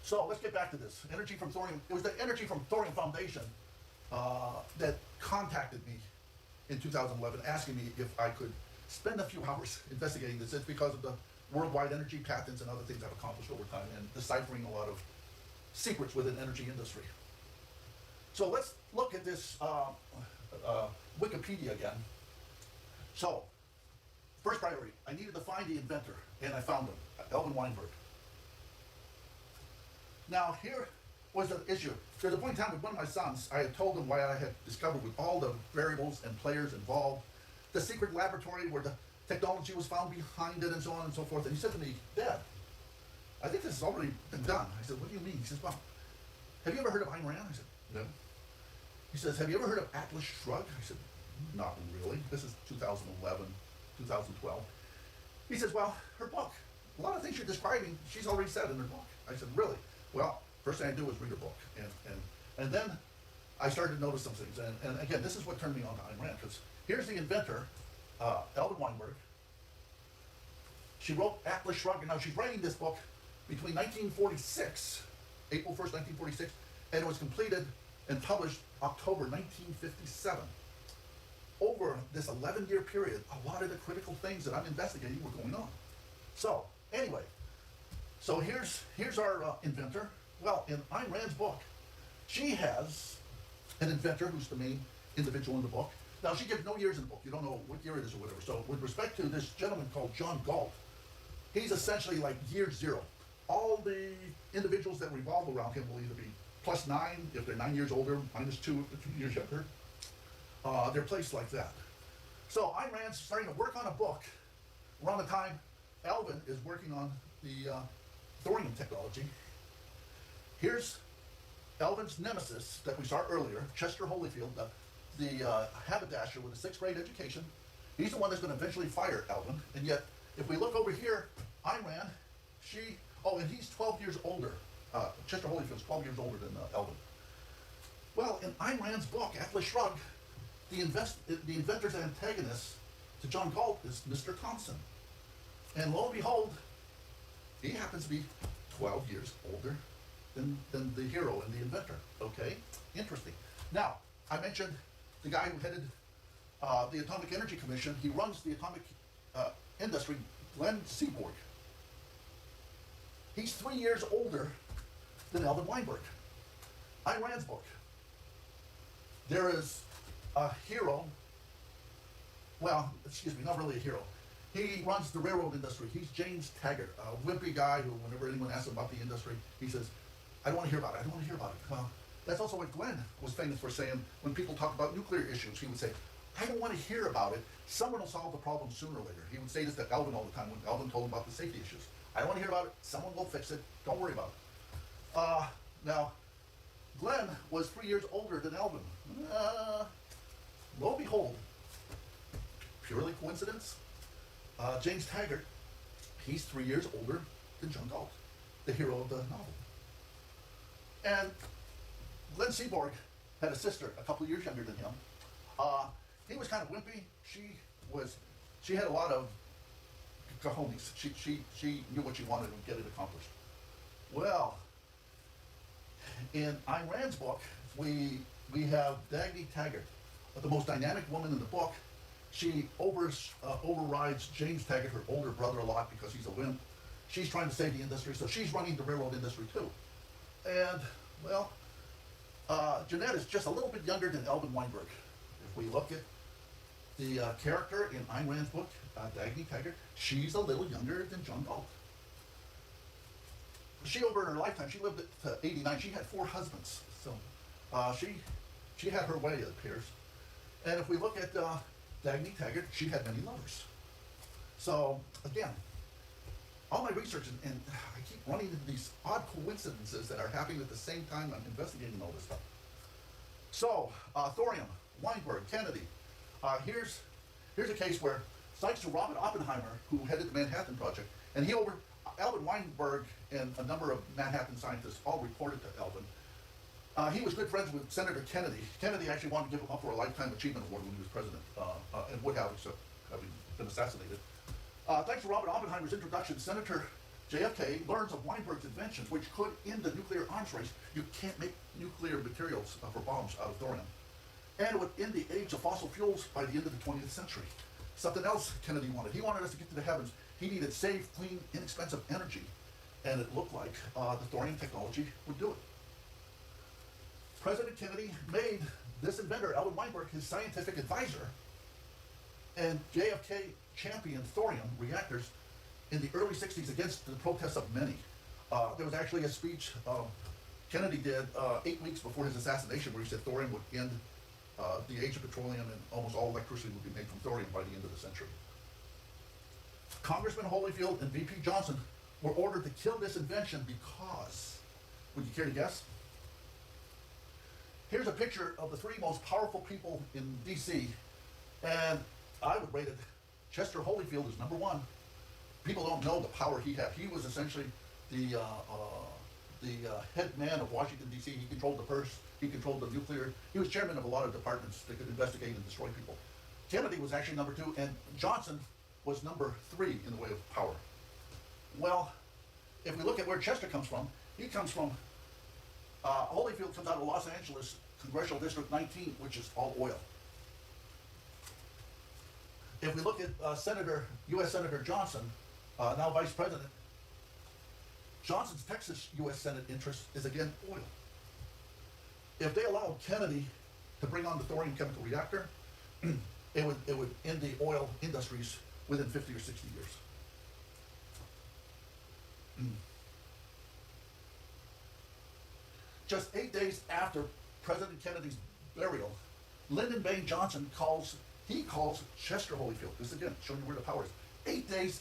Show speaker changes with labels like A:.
A: So let's get back to this. Energy from Thorium. It was the Energy from Thorium Foundation that contacted me in 2011 asking me if I could spend a few hours investigating this. It's because of the worldwide energy patents and other things I've accomplished over time and deciphering a lot of secrets within the energy industry. So let's look at this Wikipedia again. So, first priority, I needed to find the inventor, and I found him, Alvin Weinberg. Now, here was the issue. There's a point in time with one of my sons, I had told him what I had discovered with all the variables and players involved, the secret laboratory where the technology was found behind it, and so on and so forth. And he said to me, Dad, I think this has already been done. I said, what do you mean? He says, well, have you ever heard of Ayn Rand? I said, no. He says, have you ever heard of Atlas Shrugged? I said, not really. This is 2011, 2012. He says, well, her book, a lot of things you're describing, she's already said in her book. I said, really? Well, first thing I do is read her book. And then I started to notice some things. And again, this is what turned me on to Ayn Rand, because here's the inventor, Alvin Weinberg. She wrote Atlas Shrugged, and now she's writing this book between 1946, April 1st, 1946, and it was completed and published October 1957. Over this 11-year period, a lot of the critical things that I'm investigating were going on. So, anyway, so here's our inventor. Well, in Ayn Rand's book, she has an inventor who's the main individual in the book. Now, she gives no years in the book. You don't know what year it is or whatever. So, with respect to this gentleman called John Galt, he's essentially like year zero. All the individuals that revolve around him will either be +9 if they're 9 years older, -2 if they're 2 years younger. They're placed like that. So Ayn Rand's starting to work on a book around the time Alvin is working on the thorium technology. Here's Alvin's nemesis that we saw earlier, Chester Holyfield, the haberdasher with a 6th grade education. He's the one that's going to eventually fire Alvin. And yet, if we look over here, Ayn Rand, and he's 12 years older. Chester Holyfield's 12 years older than Alvin. Well, in Ayn Rand's book, Atlas Shrugged, the inventor's antagonist to John Galt is Mr. Thompson. And lo and behold, he happens to be 12 years older than the hero and the inventor. Okay? Interesting. Now, I mentioned the guy who headed the Atomic Energy Commission. He runs the atomic industry, Glenn Seaborg. He's 3 years older than Alvin Weinberg. Ayn Rand's book. There is a hero, well, excuse me, not really a hero. He runs the railroad industry. He's James Taggart, a wimpy guy who, whenever anyone asks him about the industry, he says, I don't want to hear about it, I don't want to hear about it. Well, that's also what Glenn was famous for saying when people talk about nuclear issues. He would say, I don't want to hear about it. Someone will solve the problem sooner or later. He would say this to Alvin all the time when Alvin told him about the safety issues. I don't want to hear about it. Someone will fix it. Don't worry about it. Now, Glenn was 3 years older than Alvin. Lo and behold, purely coincidence, James Taggart, he's 3 years older than John Galt, the hero of the novel. And Glenn Seaborg had a sister a couple of years younger than him. He was kind of wimpy. She had a lot of cojones. She knew what she wanted and get it accomplished. Well, in Ayn Rand's book, we have Dagny Taggart, the most dynamic woman in the book. She overrides James Taggart, her older brother, a lot because he's a wimp. She's trying to save the industry, so she's running the railroad industry too. And, well, Jeanette is just a little bit younger than Alvin Weinberg. If we look at the character in Ayn Rand's book, Dagny Taggart, she's a little younger than John Galt. She, over her lifetime, she lived to 89. She had 4 husbands. So she had her way, it appears. And if we look at Dagny Taggart, she had many lovers. So, again, all my research, and I keep running into these odd coincidences that are happening at the same time I'm investigating all this stuff. So, thorium, Weinberg, Kennedy. Here's a case where thanks to Robert Oppenheimer, who headed the Manhattan Project, and Alvin Weinberg and a number of Manhattan scientists all reported to Alvin. He was good friends with Senator Kennedy. Kennedy actually wanted to give him up for a Lifetime Achievement Award when he was president, and would have, except having been assassinated. Thanks to Robert Oppenheimer's introduction, Senator JFK learns of Weinberg's inventions, which could end the nuclear arms race. You can't make nuclear materials for bombs out of thorium. And it would end the age of fossil fuels by the end of the 20th century. Something else Kennedy wanted. He wanted us to get to the heavens. He needed safe, clean, inexpensive energy. And it looked like the thorium technology would do it. President Kennedy made this inventor, Alvin Weinberg, his scientific advisor. And JFK championed thorium reactors in the early 60s against the protests of many. There was actually a speech Kennedy did 8 weeks before his assassination where he said thorium would end the age of petroleum and almost all electricity would be made from thorium by the end of the century. Congressman Holyfield and VP Johnson were ordered to kill this invention because, would you care to guess? Here's a picture of the three most powerful people in DC, and I would rate it, Chester Holyfield is number one. People don't know the power he had. He was essentially the head man of Washington, D.C. He controlled the purse. He controlled the nuclear. He was chairman of a lot of departments that could investigate and destroy people. Kennedy was actually number two, and Johnson was number three in the way of power. Well, if we look at where Chester comes from, he comes from, Holyfield comes out of Los Angeles, Congressional District 19, which is all oil. If we look at U.S. Senator Johnson, now Vice President, Johnson's Texas U.S. Senate interest is again oil. If they allowed Kennedy to bring on the thorium chemical reactor, it would end the oil industries within 50 or 60 years. Just 8 days after President Kennedy's burial, Lyndon Baines Johnson calls Chester Holyfield. This is again showing you where the power is. 8 days